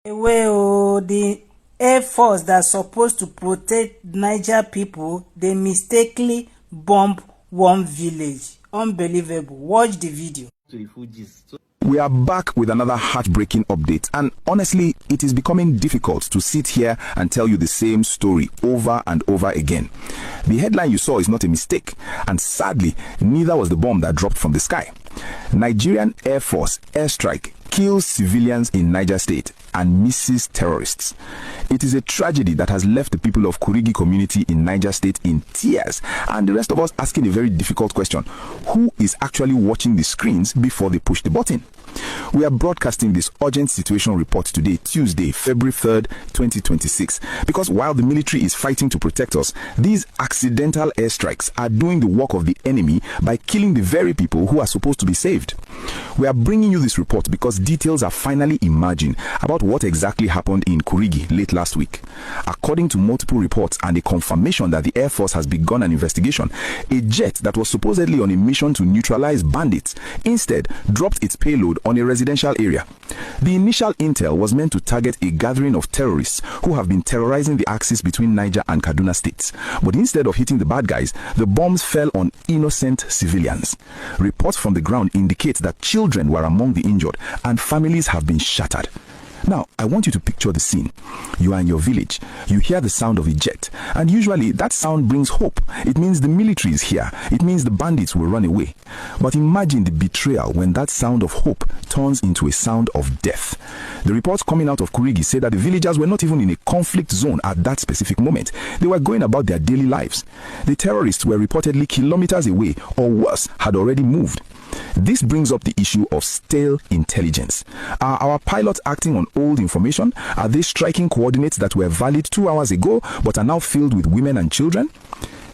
Well, the Air Force that's supposed to protect Niger people, they mistakenly bomb one village. Unbelievable. Watch the video. We are back with another heartbreaking update, and honestly, it is becoming difficult to sit here and tell you the same story over and over again. The headline you saw is not a mistake, and sadly, neither was the bomb that dropped from the sky. Nigerian Air Force airstrike kills civilians in Niger State and misses terrorists. It is a tragedy that has left the people of Kurigi community in Niger State in tears, and the rest of us asking a very difficult question: who is actually watching the screens before they push the button? We are broadcasting this urgent situation report today, Tuesday, February 3rd, 2026, because while the military is fighting to protect us, these accidental airstrikes are doing the work of the enemy by killing the very people who are supposed to be saved. We are bringing you this report because details are finally emerging about what exactly happened in Kurigi late last week. According to multiple reports and a confirmation that the Air Force has begun an investigation, a jet that was supposedly on a mission to neutralize bandits instead dropped its payload on a residential area. The initial intel was meant to target a gathering of terrorists who have been terrorizing the axis between Niger and Kaduna states. But instead of hitting the bad guys, the bombs fell on innocent civilians. Reports from the ground indicate that children were among the injured and families have been shattered. Now, I want you to picture the scene. You are in your village. You hear the sound of a jet. And usually, that sound brings hope. It means the military is here. It means the bandits will run away. But imagine the betrayal when that sound of hope turns into a sound of death. The reports coming out of Kurigi say that the villagers were not even in a conflict zone at that specific moment. They were going about their daily lives. The terrorists were reportedly kilometers away, or worse, had already moved. This brings up the issue of stale intelligence. Are our pilots acting on old information? Are they striking coordinates that were valid 2 hours ago but are now filled with women and children?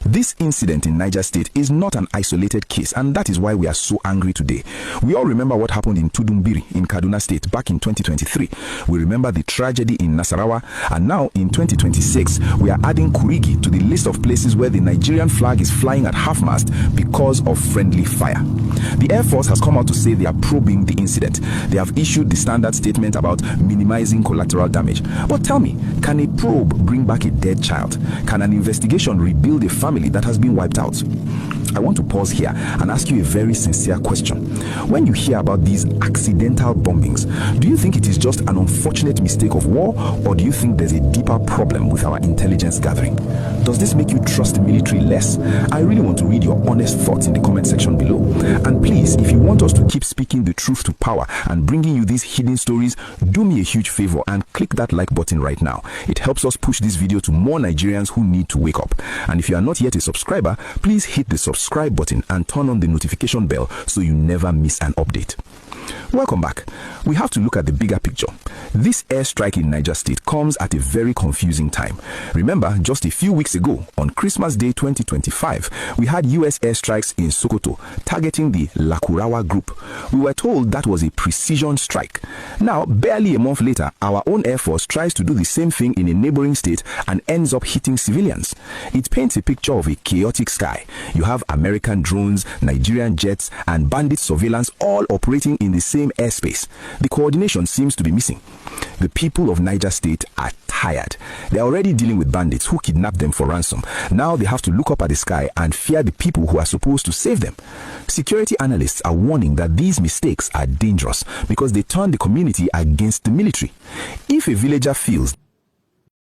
This incident in Niger State is not an isolated case, and that is why we are so angry today. We all remember what happened in Tudumbiri in Kaduna State back in 2023. We remember the tragedy in Nasarawa, and now in 2026, we are adding Kurigi to the list of places where the Nigerian flag is flying at half-mast because of friendly fire. The Air Force has come out to say they are probing the incident. They have issued the standard statement about minimizing collateral damage. But tell me, can a probe bring back a dead child? Can an investigation rebuild a family that has been wiped out? I want to pause here and ask you a very sincere question. When you hear about these accidental bombings, do you think it is just an unfortunate mistake of war, or do you think there's a deeper problem with our intelligence gathering? Does this make you trust the military less? I really want to read your honest thoughts in the comment section below. And please, if you want us to keep speaking the truth to power and bringing you these hidden stories, do me a huge favor and click that like button right now. It helps us push this video to more Nigerians who need to wake up. And if you are not yet a subscriber, please hit the subscribe button and turn on the notification bell so you never miss an update. Welcome back. We have to look at the bigger picture. This airstrike in Niger State comes at a very confusing time. Remember, just a few weeks ago, on Christmas Day 2025, we had US airstrikes in Sokoto targeting the Lakurawa group. We were told that was a precision strike. Now, barely a month later, our own Air Force tries to do the same thing in a neighboring state and ends up hitting civilians. It paints a picture of a chaotic sky. You have American drones, Nigerian jets, and bandit surveillance all operating in the same airspace. The coordination seems to be missing. The people of Niger State are tired. They are already dealing with bandits who kidnap them for ransom. Now they have to look up at the sky and fear the people who are supposed to save them. Security analysts are warning that these mistakes are dangerous because they turn the community against the military. If a villager feels